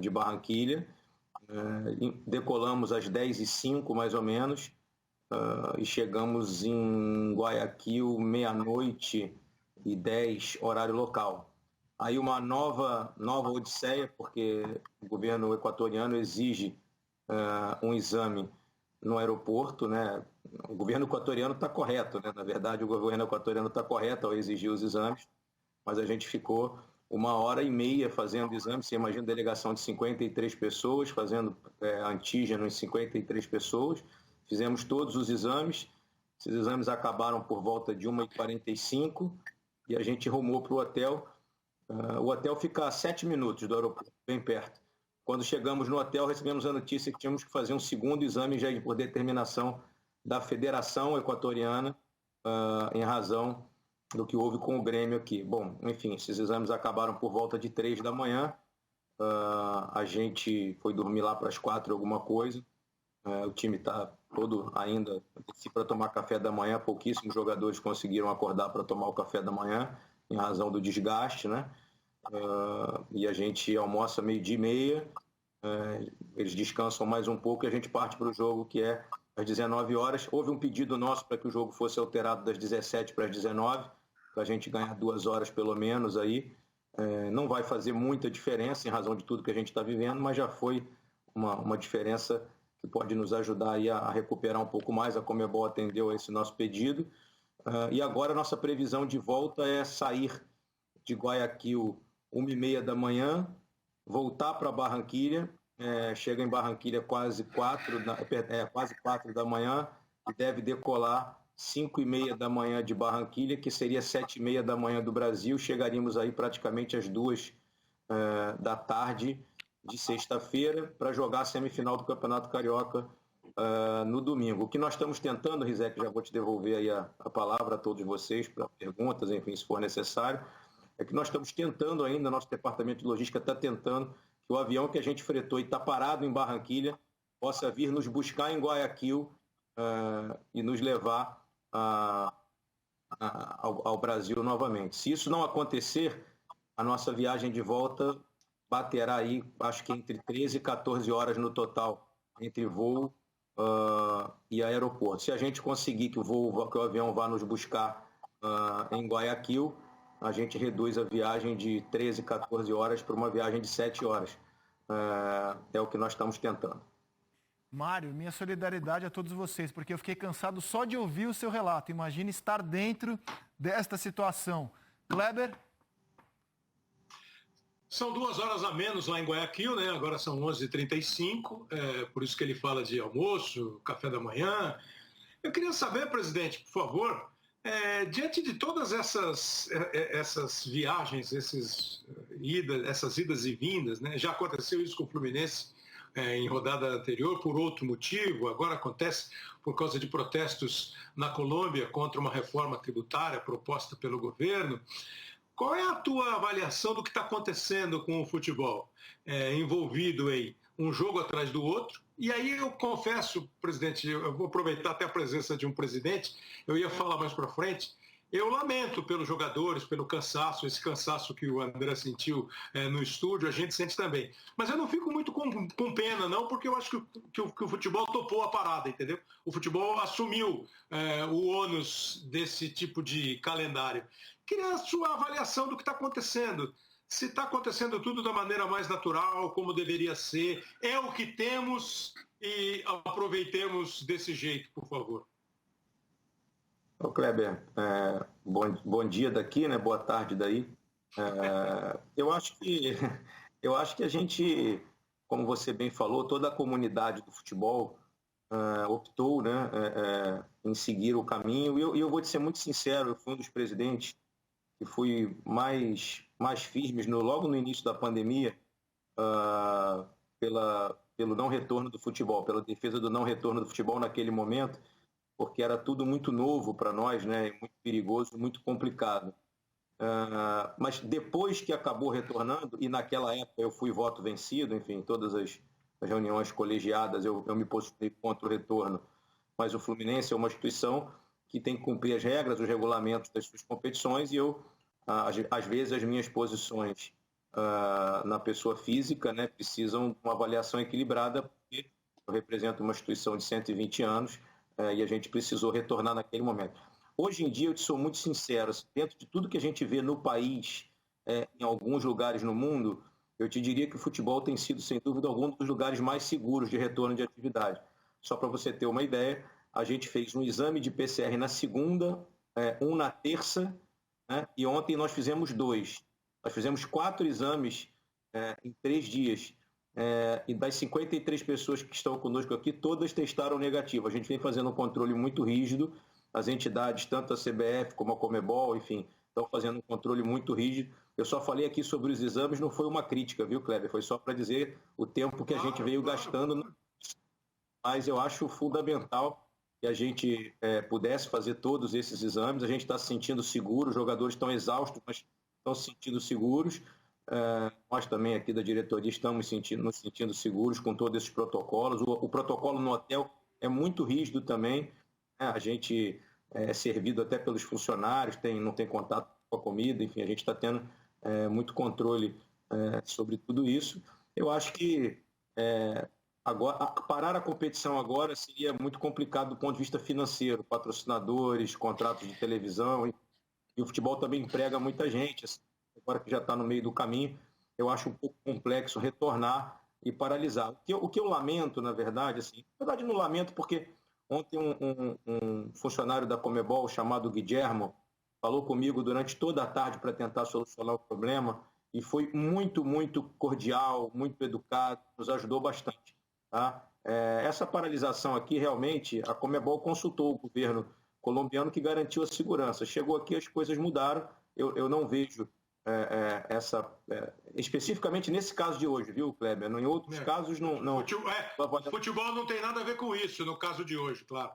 de Barranquilha. Decolamos às 10h05, mais ou menos, e chegamos em Guayaquil meia-noite e 10, horário local. Aí uma nova odisseia, porque o governo equatoriano exige um exame no aeroporto, né? O governo equatoriano está correto, né? Na verdade, o governo equatoriano está correto ao exigir os exames, mas a gente ficou 1h30 fazendo exame. Você imagina, delegação de 53 pessoas, fazendo antígeno em 53 pessoas. Fizemos todos os exames. Esses exames acabaram por volta de 1h45 e a gente rumou para o hotel. O hotel fica a 7 minutos do aeroporto, bem perto. Quando chegamos no hotel, recebemos a notícia que tínhamos que fazer um segundo exame já por determinação da Federação Equatoriana, em razão do que houve com o Grêmio aqui. Bom, enfim, esses exames acabaram por volta de 3 da manhã. A gente foi dormir lá para as 4 alguma coisa. O time está todo ainda para tomar café da manhã. Pouquíssimos jogadores conseguiram acordar para tomar o café da manhã, em razão do desgaste, né? E a gente almoça 12h30, eles descansam mais um pouco e a gente parte para o jogo, que é às 19 horas. Houve um pedido nosso para que o jogo fosse alterado das 17 para as 19, para a gente ganhar 2 horas pelo menos aí. Não vai fazer muita diferença em razão de tudo que a gente está vivendo, mas já foi uma diferença que pode nos ajudar aí a recuperar um pouco mais. A Conmebol atendeu a esse nosso pedido. E agora a nossa previsão de volta é sair de Guayaquil 1h30 da manhã, voltar para Barranquilha, chega em Barranquilha quase 4 da manhã e deve decolar 5h30 da manhã de Barranquilha, que seria 7h30 da manhã do Brasil. Chegaríamos aí praticamente às 2 da tarde de sexta-feira para jogar a semifinal do Campeonato Carioca no domingo. O que nós estamos tentando, Rizek, já vou te devolver aí a palavra a todos vocês para perguntas, enfim, se for necessário, é que nós estamos tentando ainda, nosso departamento de logística está tentando que o avião que a gente fretou e está parado em Barranquilha possa vir nos buscar em Guayaquil e nos levar ao Brasil novamente. Se isso não acontecer, a nossa viagem de volta baterá aí, acho que entre 13 e 14 horas no total, entre voo e aeroporto. Se a gente conseguir que o avião vá nos buscar em Guayaquil, a gente reduz a viagem de 13, 14 horas para uma viagem de 7 horas. É o que nós estamos tentando. Mário, minha solidariedade a todos vocês, porque eu fiquei cansado só de ouvir o seu relato. Imagine estar dentro desta situação. Kleber? São 2 horas a menos lá em Guayaquil, né? Agora são 11h35, por isso que ele fala de almoço, café da manhã. Eu queria saber, presidente, por favor, diante de todas essas viagens, essas idas e vindas, né? Já aconteceu isso com o Fluminense em rodada anterior por outro motivo, agora acontece por causa de protestos na Colômbia contra uma reforma tributária proposta pelo governo. Qual é a tua avaliação do que está acontecendo com o futebol envolvido em um jogo atrás do outro? E aí eu confesso, presidente, eu vou aproveitar até a presença de um presidente, eu ia falar mais para frente, eu lamento pelos jogadores, pelo cansaço, esse cansaço que o André sentiu no estúdio, a gente sente também. Mas eu não fico muito com pena, não, porque eu acho que o futebol topou a parada, entendeu? O futebol assumiu o ônus desse tipo de calendário. Queria a sua avaliação do que está acontecendo. Se está acontecendo tudo da maneira mais natural, como deveria ser, é o que temos e aproveitemos desse jeito, por favor. Ô Kleber, bom dia daqui, né? Boa tarde daí. Eu acho que a gente, como você bem falou, toda a comunidade do futebol optou, né, em seguir o caminho. E eu vou te ser muito sincero, eu fui um dos presidentes que fui mais firmes logo no início da pandemia, pelo não retorno do futebol, pela defesa do não retorno do futebol naquele momento, porque era tudo muito novo para nós, né? Muito perigoso, muito complicado. Mas depois que acabou retornando, e naquela época eu fui voto vencido, enfim, todas as reuniões colegiadas eu me posicionei contra o retorno, mas o Fluminense é uma instituição que tem que cumprir as regras, os regulamentos das suas competições, e eu, às vezes, as minhas posições na pessoa física, né, precisam de uma avaliação equilibrada, porque eu represento uma instituição de 120 anos e a gente precisou retornar naquele momento. Hoje em dia, eu te sou muito sincero, dentro de tudo que a gente vê no país, em alguns lugares no mundo, eu te diria que o futebol tem sido, sem dúvida algum, dos lugares mais seguros de retorno de atividade. Só para você ter uma ideia, a gente fez um exame de PCR na segunda, um na terça, né, e ontem nós fizemos 2. Nós fizemos 4 exames em 3 dias. E das 53 pessoas que estão conosco aqui, todas testaram negativo. A gente vem fazendo um controle muito rígido. As entidades, tanto a CBF como a Conmebol, enfim, estão fazendo um controle muito rígido. Eu só falei aqui sobre os exames, não foi uma crítica, viu, Kleber? Foi só para dizer o tempo que a gente veio gastando. Mas eu acho fundamental que a gente pudesse fazer todos esses exames. A gente está se sentindo seguro, os jogadores estão exaustos, mas estão se sentindo seguros. Nós também aqui da diretoria estamos nos sentindo seguros com todos esses protocolos. O protocolo no hotel é muito rígido também. A gente é servido até pelos funcionários, não tem contato com a comida, enfim, a gente está tendo muito controle sobre tudo isso. Eu acho que agora, parar a competição agora seria muito complicado do ponto de vista financeiro, patrocinadores, contratos de televisão, e o futebol também emprega muita gente. Assim, agora que já está no meio do caminho, eu acho um pouco complexo retornar e paralisar. O que eu lamento, na verdade, assim, na verdade não lamento porque ontem um funcionário da Conmebol chamado Guilhermo falou comigo durante toda a tarde para tentar solucionar o problema e foi muito, muito cordial, muito educado, nos ajudou bastante. Tá? Essa paralisação aqui, realmente, a Conmebol consultou o governo colombiano que garantiu a segurança. Chegou aqui, as coisas mudaram. Eu não vejo especificamente nesse caso de hoje, viu, Kleber? Em outros casos, não. O futebol não tem nada a ver com isso, no caso de hoje, claro.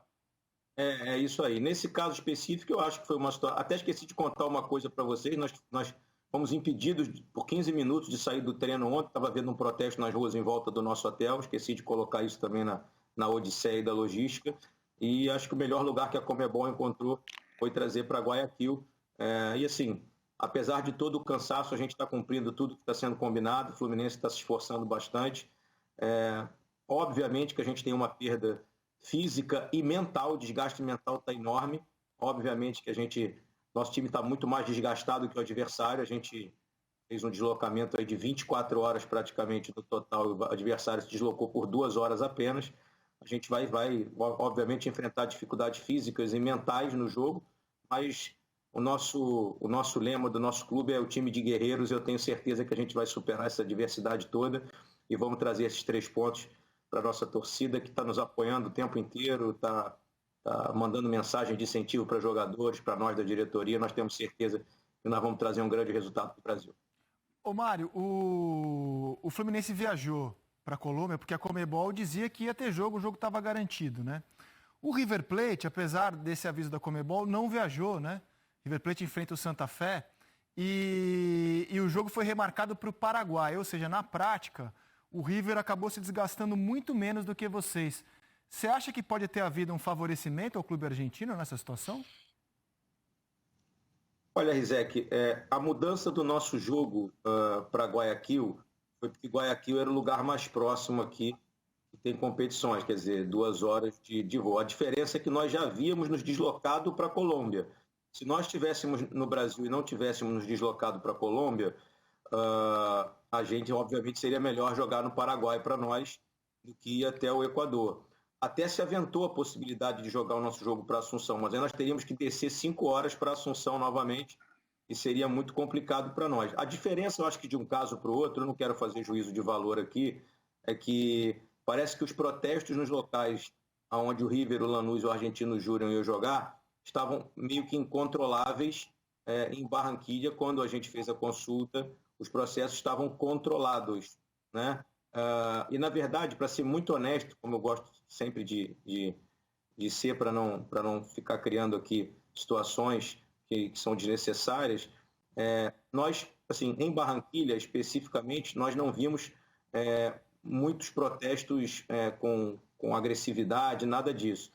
É isso aí. Nesse caso específico, eu acho que foi uma situação. Até esqueci de contar uma coisa para vocês. Nós fomos impedidos por 15 minutos de sair do treino ontem. Estava havendo um protesto nas ruas em volta do nosso hotel. Esqueci de colocar isso também na odisseia da logística. E acho que o melhor lugar que a Conmebol encontrou foi trazer para Guayaquil. E assim, apesar de todo o cansaço, a gente está cumprindo tudo que está sendo combinado. O Fluminense está se esforçando bastante. Obviamente que a gente tem uma perda física e mental, o desgaste mental está enorme. Obviamente que nosso time está muito mais desgastado que o adversário. A gente fez um deslocamento aí de 24 horas praticamente no total. O adversário se deslocou por 2 horas apenas. A gente vai obviamente, enfrentar dificuldades físicas e mentais no jogo, mas o nosso lema do nosso clube é o time de guerreiros. Eu tenho certeza que a gente vai superar essa adversidade toda e vamos trazer esses 3 pontos para a nossa torcida, que está nos apoiando o tempo inteiro, está mandando mensagem de incentivo para jogadores, para nós da diretoria. Nós temos certeza que nós vamos trazer um grande resultado para o Brasil. Ô Mário, o Fluminense viajou para a Colômbia porque a Conmebol dizia que ia ter jogo, o jogo estava garantido, né? O River Plate, apesar desse aviso da Conmebol, não viajou, né? River Plate enfrenta o Santa Fé e o jogo foi remarcado para o Paraguai, ou seja, na prática, o River acabou se desgastando muito menos do que vocês. Você acha que pode ter havido um favorecimento ao clube argentino nessa situação? Olha, Rizek, a mudança do nosso jogo para Guayaquil foi porque Guayaquil era o lugar mais próximo aqui que tem competições, quer dizer, 2 horas de voo. A diferença é que nós já havíamos nos deslocado para a Colômbia. Se nós estivéssemos no Brasil e não tivéssemos nos deslocado para a Colômbia, a gente, obviamente, seria melhor jogar no Paraguai para nós do que ir até o Equador. Até se aventou a possibilidade de jogar o nosso jogo para Assunção, mas aí nós teríamos que descer 5 horas para Assunção novamente e seria muito complicado para nós. A diferença, eu acho que de um caso para o outro, eu não quero fazer juízo de valor aqui, é que parece que os protestos nos locais onde o River, o Lanús e o Argentino Júnior iam jogar estavam meio que incontroláveis em Barranquilla. Quando a gente fez a consulta, os processos estavam controlados, né? E, na verdade, para ser muito honesto, como eu gosto sempre de ser, para não ficar criando aqui situações que são desnecessárias, nós, assim, em Barranquilla, especificamente, nós não vimos muitos protestos com agressividade, nada disso.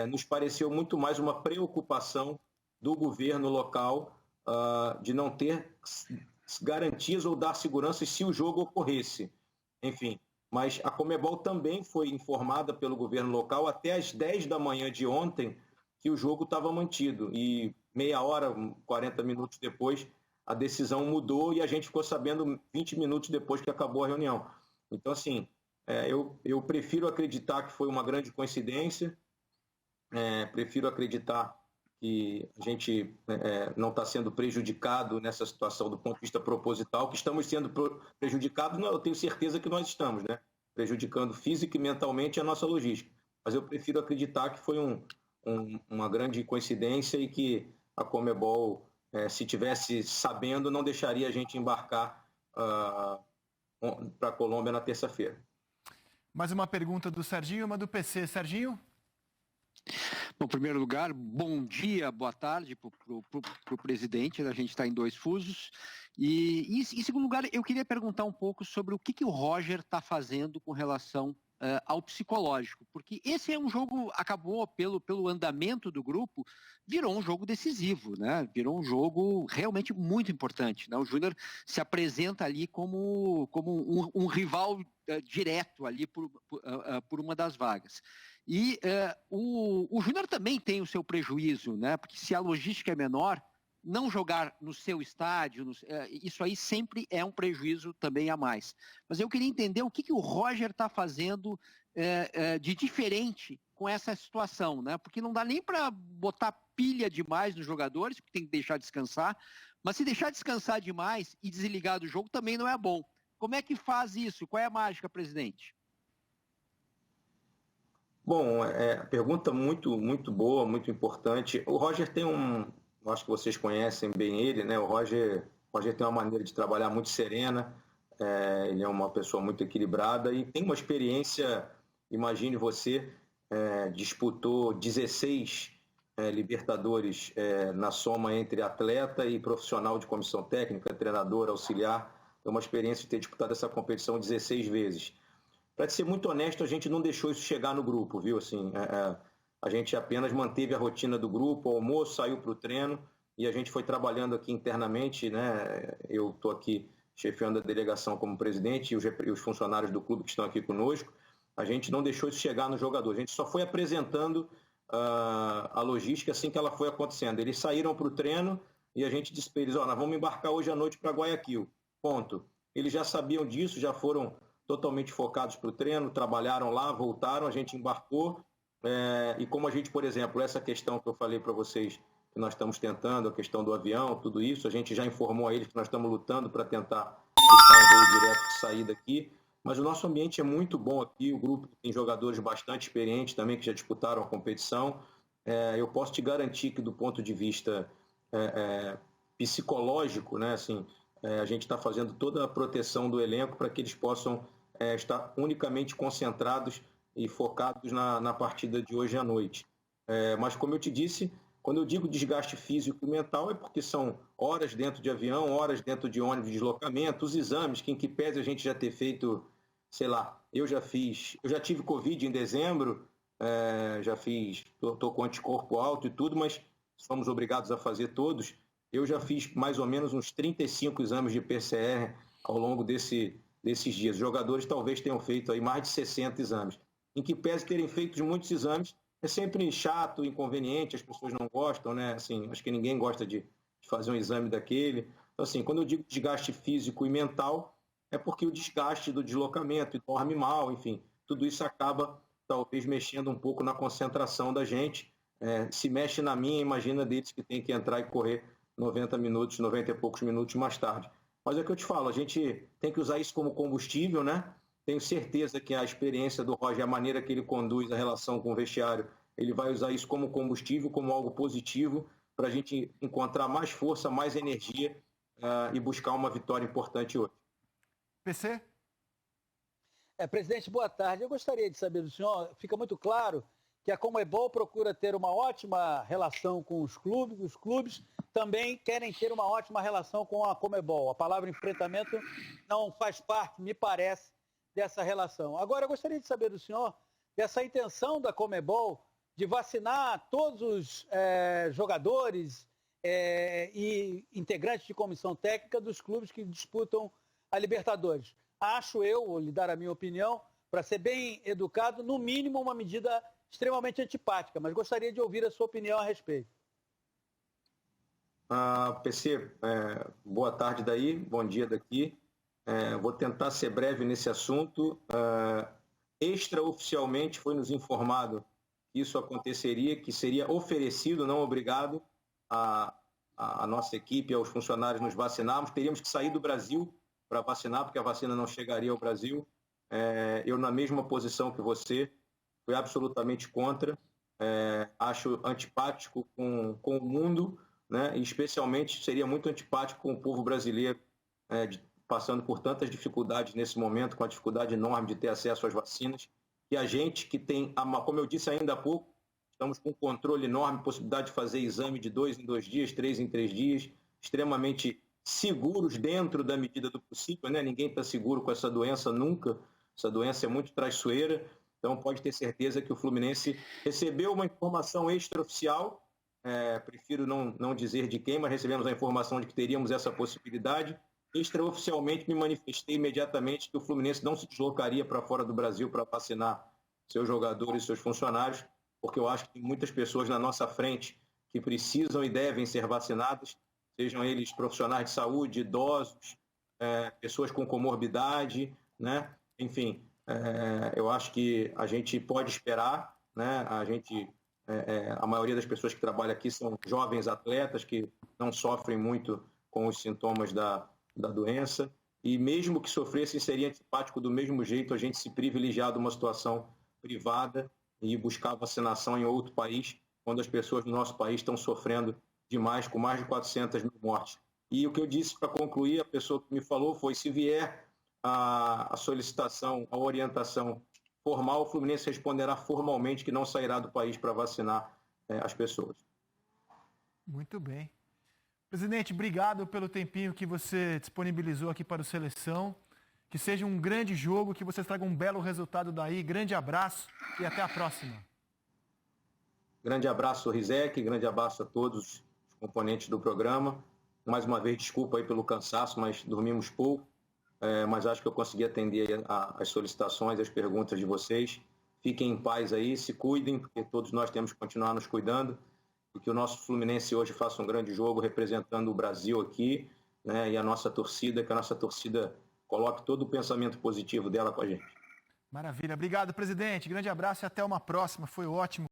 Nos pareceu muito mais uma preocupação do governo local de não ter garantias ou dar seguranças se o jogo ocorresse. Enfim, mas a Conmebol também foi informada pelo governo local até às 10 da manhã de ontem que o jogo estava mantido. E meia hora, 40 minutos depois, a decisão mudou e a gente ficou sabendo 20 minutos depois que acabou a reunião. Então, assim, eu prefiro acreditar que foi uma grande coincidência, prefiro acreditar que a gente não está sendo prejudicado nessa situação do ponto de vista proposital, que estamos sendo prejudicados, eu tenho certeza que nós estamos, né? Prejudicando física e mentalmente a nossa logística. Mas eu prefiro acreditar que foi uma grande coincidência e que a Conmebol, se tivesse sabendo, não deixaria a gente embarcar para a Colômbia na terça-feira. Mais uma pergunta do Serginho e uma do PC. Serginho? Bom, em primeiro lugar, bom dia, boa tarde para o presidente. A gente está em 2 fusos. E em segundo lugar, eu queria perguntar um pouco sobre o que o Roger está fazendo com relação ao psicológico, porque esse é um jogo, acabou pelo andamento do grupo, virou um jogo decisivo, né? Virou um jogo realmente muito importante, né? O Júnior se apresenta ali como um rival direto ali por uma das vagas. E o Júnior também tem o seu prejuízo, né? Porque se a logística é menor, não jogar no seu estádio, isso aí sempre é um prejuízo também a mais. Mas eu queria entender o que o Roger está fazendo de diferente com essa situação, né? Porque não dá nem para botar pilha demais nos jogadores, porque tem que deixar descansar, mas se deixar descansar demais e desligar do jogo também não é bom. Como é que faz isso? Qual é a mágica, presidente? Bom, pergunta muito, muito boa, muito importante. O Roger tem acho que vocês conhecem bem ele, né? O Roger tem uma maneira de trabalhar muito serena, ele é uma pessoa muito equilibrada e tem uma experiência, imagine você, disputou 16 Libertadores na soma entre atleta e profissional de comissão técnica, treinador, auxiliar. Tem uma experiência de ter disputado essa competição 16 vezes. Para ser muito honesto, a gente não deixou isso chegar no grupo, viu? Assim, a gente apenas manteve a rotina do grupo, o almoço, saiu para o treino e a gente foi trabalhando aqui internamente, né? Eu estou aqui chefiando a delegação como presidente e os funcionários do clube que estão aqui conosco. A gente não deixou isso chegar no jogador, a gente só foi apresentando a logística assim que ela foi acontecendo. Eles saíram para o treino e a gente disse para eles, nós vamos embarcar hoje à noite para Guayaquil, ponto. Eles já sabiam disso, já foram totalmente focados para o treino, trabalharam lá, voltaram, a gente embarcou, e como a gente, por exemplo, essa questão que eu falei para vocês, que nós estamos tentando, a questão do avião, tudo isso, a gente já informou a eles que nós estamos lutando para tentar buscar um voo direto de saída aqui, mas o nosso ambiente é muito bom aqui, o grupo tem jogadores bastante experientes também, que já disputaram a competição, eu posso te garantir que do ponto de vista psicológico, né, assim, a gente está fazendo toda a proteção do elenco para que eles possam estar unicamente concentrados e focados na partida de hoje à noite. Mas, como eu te disse, quando eu digo desgaste físico e mental, é porque são horas dentro de avião, horas dentro de ônibus de deslocamento, os exames, que em que pese a gente já ter feito, sei lá, eu já tive Covid em dezembro, estou com anticorpo alto e tudo, mas somos obrigados a fazer todos. Eu já fiz mais ou menos uns 35 exames de PCR ao longo desses dias. Os jogadores talvez tenham feito aí mais de 60 exames. Em que pese terem feito muitos exames, é sempre chato, inconveniente, as pessoas não gostam, né? Assim, acho que ninguém gosta de fazer um exame daquele. Então, assim, quando eu digo desgaste físico e mental, é porque o desgaste do deslocamento, e dorme mal, enfim, tudo isso acaba talvez mexendo um pouco na concentração da gente. Se mexe na minha, imagina deles que tem que entrar e correr 90 minutos, 90 e poucos minutos mais tarde. Mas é o que eu te falo, a gente tem que usar isso como combustível, né? Tenho certeza que a experiência do Roger, a maneira que ele conduz a relação com o vestiário, ele vai usar isso como combustível, como algo positivo, para a gente encontrar mais força, mais energia e buscar uma vitória importante hoje. PC? Presidente, boa tarde. Eu gostaria de saber do senhor, fica muito claro que a Conmebol procura ter uma ótima relação com os clubes também querem ter uma ótima relação com a Conmebol. A palavra enfrentamento não faz parte, me parece, dessa relação. Agora, eu gostaria de saber do senhor dessa intenção da Conmebol de vacinar todos os jogadores e integrantes de comissão técnica dos clubes que disputam a Libertadores. Acho eu, vou lhe dar a minha opinião, para ser bem educado, no mínimo uma medida extremamente antipática, mas gostaria de ouvir a sua opinião a respeito. PC, boa tarde daí, bom dia daqui. Vou tentar ser breve nesse assunto. Extraoficialmente foi nos informado que isso aconteceria, que seria oferecido, não obrigado, a nossa equipe, aos funcionários nos vacinarmos. Teríamos que sair do Brasil para vacinar, porque a vacina não chegaria ao Brasil. Eu, na mesma posição que você, fui absolutamente contra. Acho antipático com o mundo, né? E especialmente seria muito antipático com o povo brasileiro, passando por tantas dificuldades nesse momento, com a dificuldade enorme de ter acesso às vacinas, e a gente que tem, como eu disse ainda há pouco, estamos com um controle enorme, possibilidade de fazer exame de 2 em 2 dias, 3 em 3 dias, extremamente seguros dentro da medida do possível, né? Ninguém está seguro com essa doença nunca, essa doença é muito traiçoeira, então pode ter certeza que o Fluminense recebeu uma informação extraoficial, prefiro não dizer de quem, mas recebemos a informação de que teríamos essa possibilidade. Extraoficialmente me manifestei imediatamente que o Fluminense não se deslocaria para fora do Brasil para vacinar seus jogadores e seus funcionários, porque eu acho que tem muitas pessoas na nossa frente que precisam e devem ser vacinadas, sejam eles profissionais de saúde, idosos, pessoas com comorbidade, né? Enfim, eu acho que a gente pode esperar, né? A maioria das pessoas que trabalham aqui são jovens atletas que não sofrem muito com os sintomas da doença, e mesmo que sofressem, seria antipático do mesmo jeito a gente se privilegiar de uma situação privada e buscar vacinação em outro país, quando as pessoas do nosso país estão sofrendo demais, com mais de 400 mil mortes. E o que eu disse para concluir, a pessoa que me falou foi, se vier a solicitação, a orientação formal, o Fluminense responderá formalmente que não sairá do país para vacinar as pessoas. Muito bem. Presidente, obrigado pelo tempinho que você disponibilizou aqui para o Seleção. Que seja um grande jogo, que você traga um belo resultado daí. Grande abraço e até a próxima. Grande abraço, Rizek, grande abraço a todos os componentes do programa. Mais uma vez, desculpa aí pelo cansaço, mas dormimos pouco. Mas acho que eu consegui atender as solicitações, as perguntas de vocês. Fiquem em paz aí, se cuidem, porque todos nós temos que continuar nos cuidando. E que o nosso Fluminense hoje faça um grande jogo representando o Brasil aqui, né? E a nossa torcida, que a nossa torcida coloque todo o pensamento positivo dela com a gente. Maravilha. Obrigado, presidente. Grande abraço e até uma próxima. Foi ótimo.